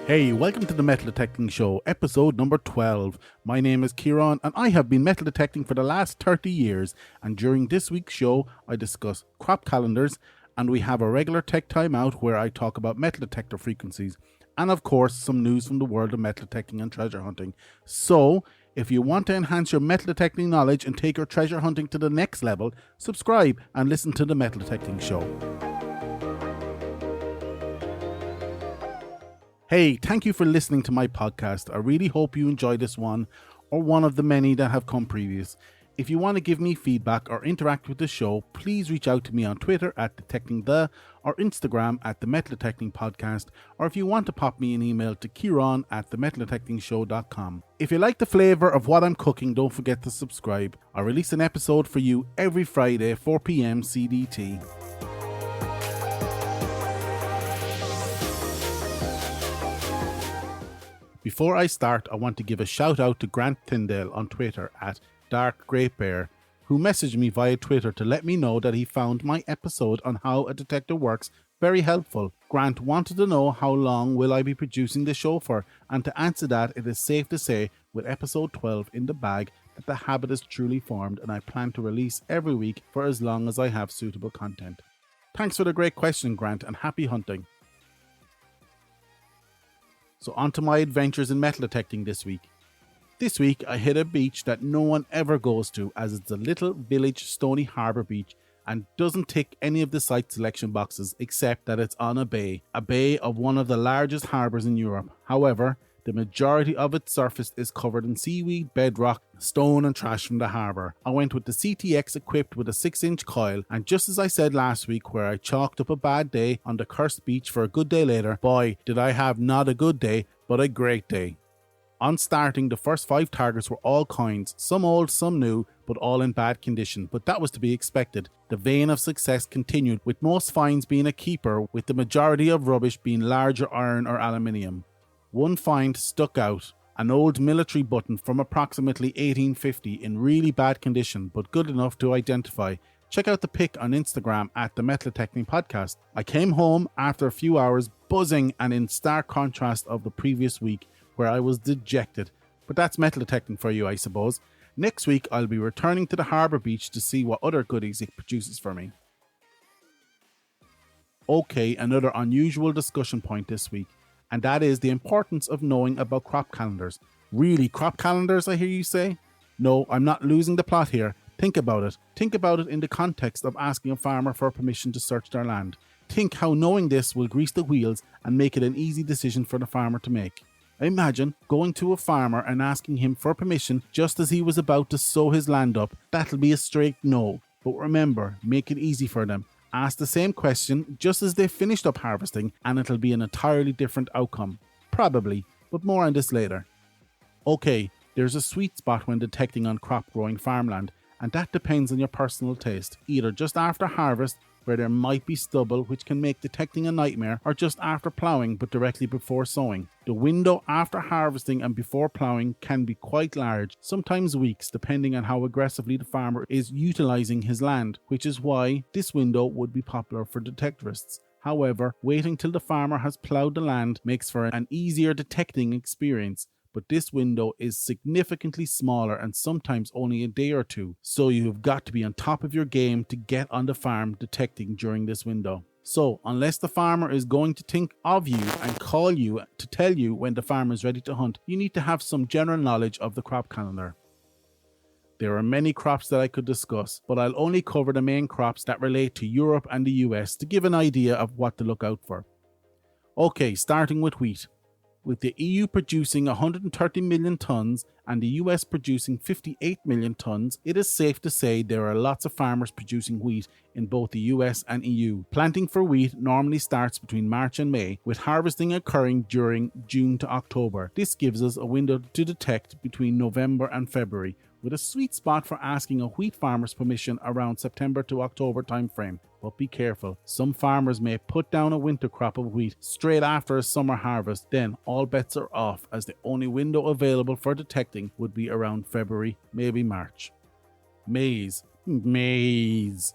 Hey, welcome to the Metal Detecting Show, episode number 12. My name is Kieran and I have been metal detecting for the last 30 years, and during this week's show I discuss crop calendars, and we have a regular tech time out where I talk about metal detector frequencies and of course some news from the world of metal detecting and treasure hunting. So, if you want to enhance your metal detecting knowledge and take your treasure hunting to the next level, subscribe and listen to the Metal Detecting Show. Hey, thank you for listening to my podcast. I really hope you enjoy this one, or one of the many that have come previous. If you want to give me feedback or interact with the show, please reach out to me on Twitter at DetectingThe or Instagram at the Metal Detecting Podcast, or if you want to pop me an email to Kieran at themetaldetectingshow.com. If you like the flavour of what I'm cooking, don't forget to subscribe. I release an episode for you every Friday, 4 p.m. CDT. Before I start, I want to give a shout out to Grant Tyndale on Twitter at Dark Great Bear, who messaged me via Twitter to let me know that he found my episode on how a detector works very helpful. Grant wanted to know how long will I be producing the show for, and to answer that, it is safe to say, with episode 12 in the bag, that the habit is truly formed and I plan to release every week for as long as I have suitable content. Thanks for the great question, Grant, and happy hunting. So on to my adventures in metal detecting this week. This week I hit a beach that no one ever goes to, as it's a little village Stony Harbour beach and doesn't tick any of the site selection boxes except that it's on a bay of one of the largest harbours in Europe. However, the majority of its surface is covered in seaweed, bedrock, stone and trash from the harbour. I went with the CTX equipped with a 6-inch coil, and just as I said last week where I chalked up a bad day on the cursed beach for a good day later, boy did I have not a good day but a great day. On starting, the first 5 targets were all coins, some old, some new, but all in bad condition, but that was to be expected. The vein of success continued, with most finds being a keeper, with the majority of rubbish being larger iron or aluminium. One find stuck out, an old military button from approximately 1850 in really bad condition, but good enough to identify. Check out the pic on Instagram at the Metal Detecting Podcast. I came home after a few hours buzzing and in stark contrast of the previous week where I was dejected. But that's metal detecting for you, I suppose. Next week I'll be returning to the harbour beach to see what other goodies it produces for me. Okay, another unusual discussion point this week, and that is the importance of knowing about crop calendars. Really, crop calendars, I hear you say? No, I'm not losing the plot here. Think about it. Think about it in the context of asking a farmer for permission to search their land. Think how knowing this will grease the wheels and make it an easy decision for the farmer to make. Imagine going to a farmer and asking him for permission just as he was about to sow his land up. That'll be a straight no. But remember, make it easy for them. Ask the same question just as they've finished up harvesting and it'll be an entirely different outcome. Probably, but more on this later. Okay, there's a sweet spot when detecting on crop growing farmland, and that depends on your personal taste. Either just after harvest, where there might be stubble which can make detecting a nightmare, or just after ploughing but directly before sowing. The window after harvesting and before ploughing can be quite large, sometimes weeks, depending on how aggressively the farmer is utilising his land, which is why this window would be popular for detectorists. However, waiting till the farmer has ploughed the land makes for an easier detecting experience, but this window is significantly smaller and sometimes only a day or two, so you've got to be on top of your game to get on the farm detecting during this window. So, unless the farmer is going to think of you and call you to tell you when the farmer is ready to hunt, you need to have some general knowledge of the crop calendar. There are many crops that I could discuss, but I'll only cover the main crops that relate to Europe and the US to give an idea of what to look out for. Okay, starting with wheat. With the EU producing 130 million tonnes and the US producing 58 million tonnes, it is safe to say there are lots of farmers producing wheat in both the US and EU. Planting for wheat normally starts between March and May, with harvesting occurring during June to October. This gives us a window to detect between November and February, with a sweet spot for asking a wheat farmer's permission around September to October timeframe. But be careful, some farmers may put down a winter crop of wheat straight after a summer harvest, then all bets are off, as the only window available for detecting would be around February, maybe March. Maize. The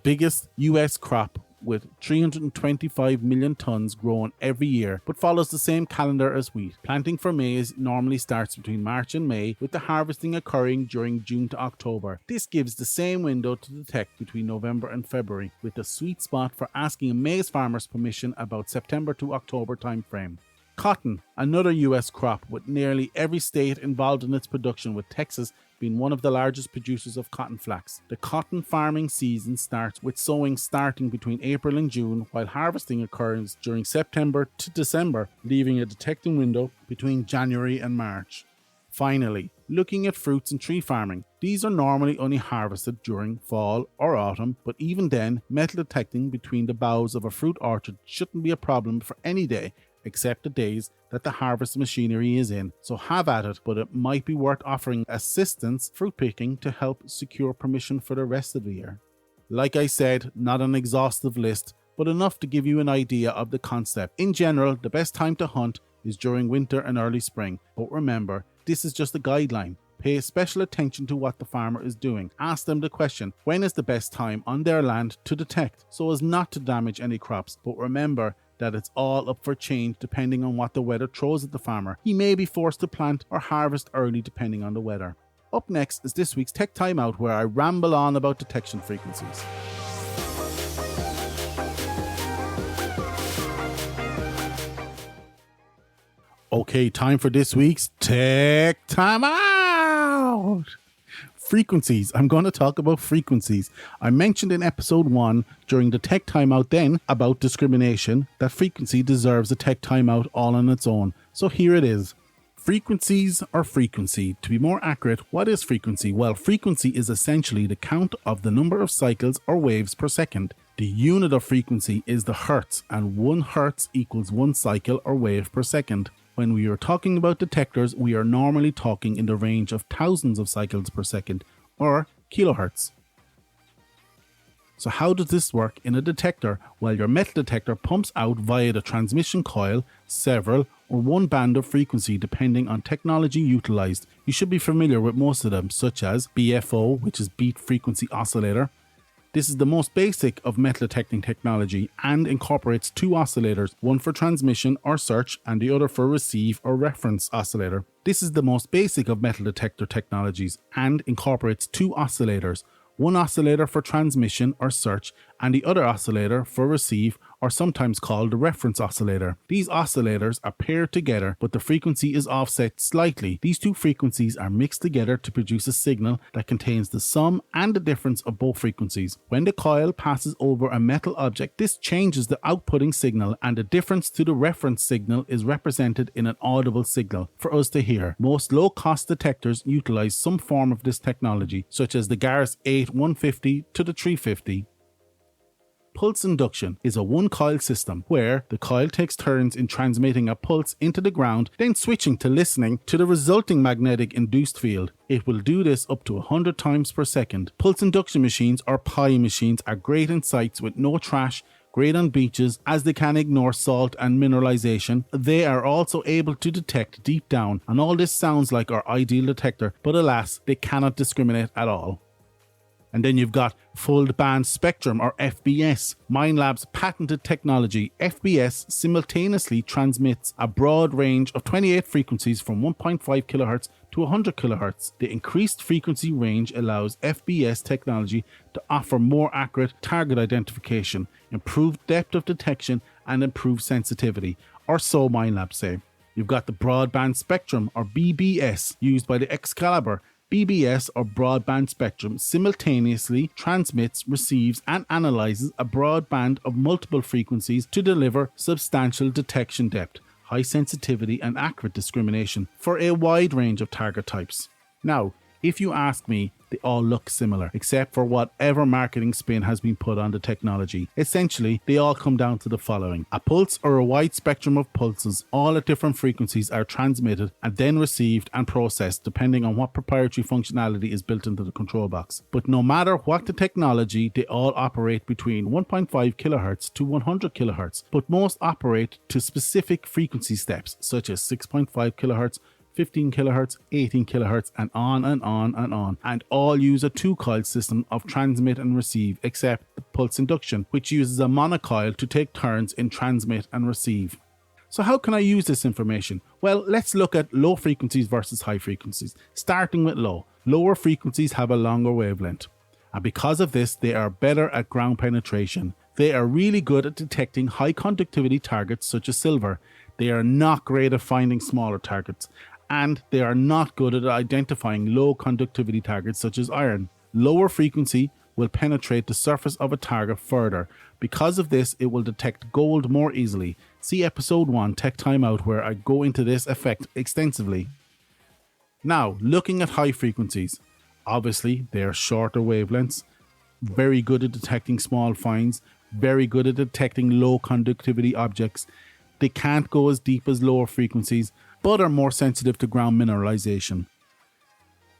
biggest US crop with 325 million tons grown every year, but follows the same calendar as wheat. Planting for maize normally starts between March and May, with the harvesting occurring during June to October. This gives the same window to detect between November and February, with the sweet spot for asking a maize farmer's permission about September to October timeframe. Cotton, another US crop with nearly every state involved in its production, with Texas being one of the largest producers of cotton flax. The cotton farming season starts with sowing starting between April and June, while harvesting occurs during September to December, leaving a detecting window between January and March. Finally, looking at fruits and tree farming. These are normally only harvested during fall or autumn, but even then, metal detecting between the boughs of a fruit orchard shouldn't be a problem for any day, except the days that the harvest machinery is in. So have at it, but it might be worth offering assistance fruit picking to help secure permission for the rest of the year. Like I said, not an exhaustive list, but enough to give you an idea of the concept. In general, the best time to hunt is during winter and early spring, but remember, this is just a guideline. Pay special attention to what the farmer is doing. Ask them the question, when is the best time on their land to detect, so as not to damage any crops. But remember that it's all up for change depending on what the weather throws at the farmer. He may be forced to plant or harvest early depending on the weather. Up next is this week's Tech Timeout, where I ramble on about detection frequencies. Okay, time for this week's Tech Timeout. Frequencies. I'm going to talk about frequencies. I mentioned in episode 1 during the Tech Timeout then about discrimination that frequency deserves a Tech Timeout all on its own. So here it is. Frequencies or frequency. To be more accurate, what is frequency? Well, frequency is essentially the count of the number of cycles or waves per second. The unit of frequency is the hertz, and 1 hertz equals 1 cycle or wave per second. When we are talking about detectors, we are normally talking in the range of thousands of cycles per second, or kilohertz. So how does this work in a detector? Well, your metal detector pumps out via the transmission coil several or one band of frequency depending on technology utilized. You should be familiar with most of them, such as BFO, which is beat frequency oscillator. This is the most basic of metal detecting technology and incorporates 2 oscillators, one for transmission or search and the other for receive or reference oscillator. This is the most basic of metal detector technologies and incorporates 2 oscillators, one oscillator for transmission or search and the other oscillator for receive, or sometimes called the reference oscillator. These oscillators are paired together, but the frequency is offset slightly. These 2 frequencies are mixed together to produce a signal that contains the sum and the difference of both frequencies. When the coil passes over a metal object, this changes the outputting signal, and the difference to the reference signal is represented in an audible signal for us to hear. Most low-cost detectors utilize some form of this technology, such as the Garris 8 150 to the 350. Pulse induction is a one-coil system where the coil takes turns in transmitting a pulse into the ground, then switching to listening to the resulting magnetic induced field. It will do this up to 100 times per second. Pulse induction machines, or PI machines, are great in sites with no trash, great on beaches as they can ignore salt and mineralization. They are also able to detect deep down, and all this sounds like our ideal detector, but alas, they cannot discriminate at all. And then you've got full band spectrum, or FBS. Minelab's patented technology, FBS, simultaneously transmits a broad range of 28 frequencies from 1.5 kHz to 100 kHz. The increased frequency range allows FBS technology to offer more accurate target identification, improved depth of detection, and improved sensitivity, or so Minelab say. You've got the broadband spectrum, or BBS, used by the Excalibur. BBS, or broadband spectrum, simultaneously transmits, receives and analyzes a broad band of multiple frequencies to deliver substantial detection depth, high sensitivity and accurate discrimination for a wide range of target types. Now, if you ask me, they all look similar, except for whatever marketing spin has been put on the technology. Essentially, they all come down to the following. A pulse, or a wide spectrum of pulses, all at different frequencies, are transmitted and then received and processed depending on what proprietary functionality is built into the control box. But no matter what the technology, they all operate between 1.5 kHz to 100 kHz, but most operate to specific frequency steps, such as 6.5 kHz, 15 kHz, 18 kHz, and on and on and on. And all use a 2-coil system of transmit and receive, except the pulse induction, which uses a monocoil to take turns in transmit and receive. So how can I use this information? Well, let's look at low frequencies versus high frequencies. Starting with low. Lower frequencies have a longer wavelength, and because of this, they are better at ground penetration. They are really good at detecting high conductivity targets such as silver. They are not great at finding smaller targets, and they are not good at identifying low conductivity targets such as iron. Lower frequency will penetrate the surface of a target further. Because of this, it will detect gold more easily. See episode 1, Tech Time Out, where I go into this effect extensively. Now, looking at high frequencies. Obviously, they are shorter wavelengths, very good at detecting small finds, very good at detecting low conductivity objects. They can't go as deep as lower frequencies, but are more sensitive to ground mineralization.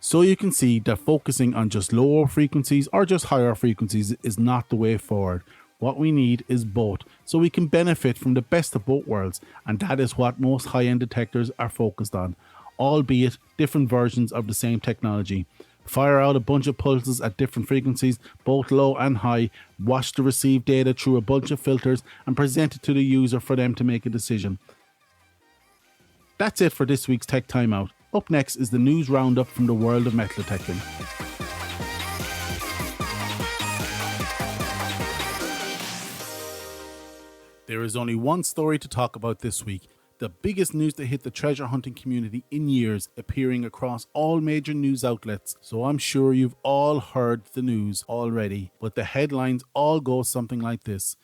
So you can see that focusing on just lower frequencies or just higher frequencies is not the way forward. What we need is both, so we can benefit from the best of both worlds, and that is what most high-end detectors are focused on, albeit different versions of the same technology. Fire out a bunch of pulses at different frequencies, both low and high, watch the received data through a bunch of filters, and present it to the user for them to make a decision. That's it for this week's Tech Time Out. Up next is the news roundup from the world of metal detecting. There is only one story to talk about this week. The biggest news to hit the treasure hunting community in years, appearing across all major news outlets. So I'm sure you've all heard the news already, but the headlines all go something like this.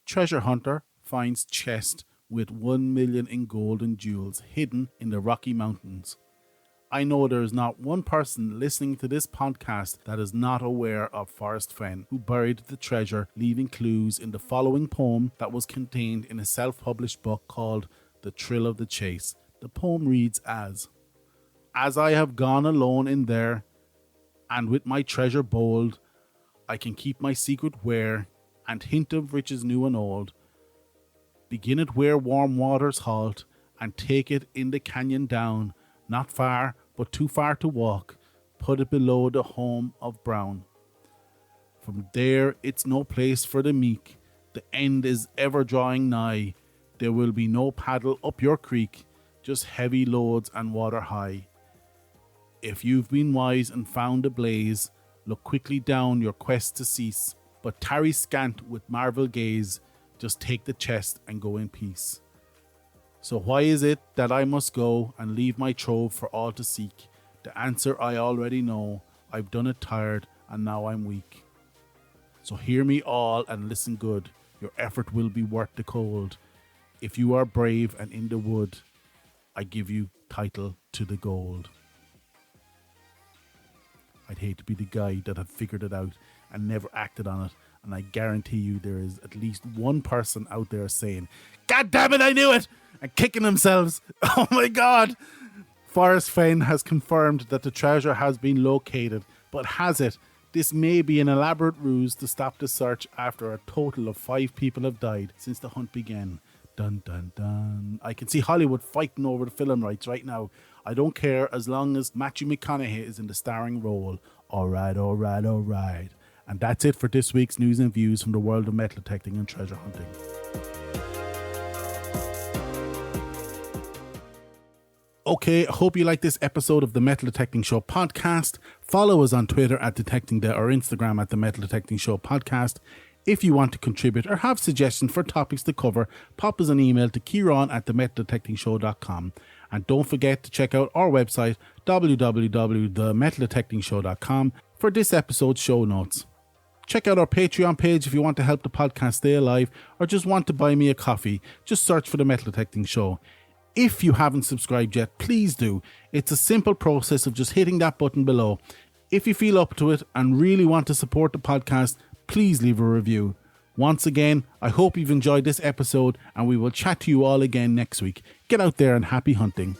Treasure hunter finds chest with 1 million in gold and jewels hidden in the Rocky Mountains. I know there is not one person listening to this podcast that is not aware of Forrest Fenn, who buried the treasure, leaving clues in the following poem that was contained in a self-published book called The Thrill of the Chase. The poem reads as I have gone alone in there, and with my treasure bold, I can keep my secret where, and hint of riches new and old. Begin it where warm waters halt, and take it in the canyon down, not far, but too far to walk, put it below the home of Brown. From there it's no place for the meek, the end is ever drawing nigh, there will be no paddle up your creek, just heavy loads and water high. If you've been wise and found a blaze, look quickly down your quest to cease, but tarry scant with marvel gaze, just take the chest and go in peace. So why is it that I must go and leave my trove for all to seek? The answer I already know, I've done it tired and now I'm weak. So hear me all and listen good, your effort will be worth the cold. If you are brave and in the wood, I give you title to the gold. I'd hate to be the guy that had figured it out and never acted on it, and I guarantee you there is at least one person out there saying, God damn it, I knew it! And kicking themselves. Oh my God! Forrest Fenn has confirmed that the treasure has been located, but has it? This may be an elaborate ruse to stop the search after a total of 5 people have died since the hunt began. Dun dun dun. I can see Hollywood fighting over the film rights right now. I don't care as long as Matthew McConaughey is in the starring role. Alright. And that's it for this week's news and views from the world of metal detecting and treasure hunting. Okay, I hope you like this episode of the Metal Detecting Show podcast. Follow us on Twitter at DetectingDe or Instagram at the Metal Detecting Show podcast. If you want to contribute or have suggestions for topics to cover, pop us an email to kieran@themetaldetectingshow.com. And don't forget to check out our website, www.themetaldetectingshow.com, for this episode's show notes. Check out our Patreon page if you want to help the podcast stay alive or just want to buy me a coffee. Just search for The Metal Detecting Show. If you haven't subscribed yet, please do. It's a simple process of just hitting that button below. If you feel up to it and really want to support the podcast, please leave a review. Once again, I hope you've enjoyed this episode and we will chat to you all again next week. Get out there and happy hunting.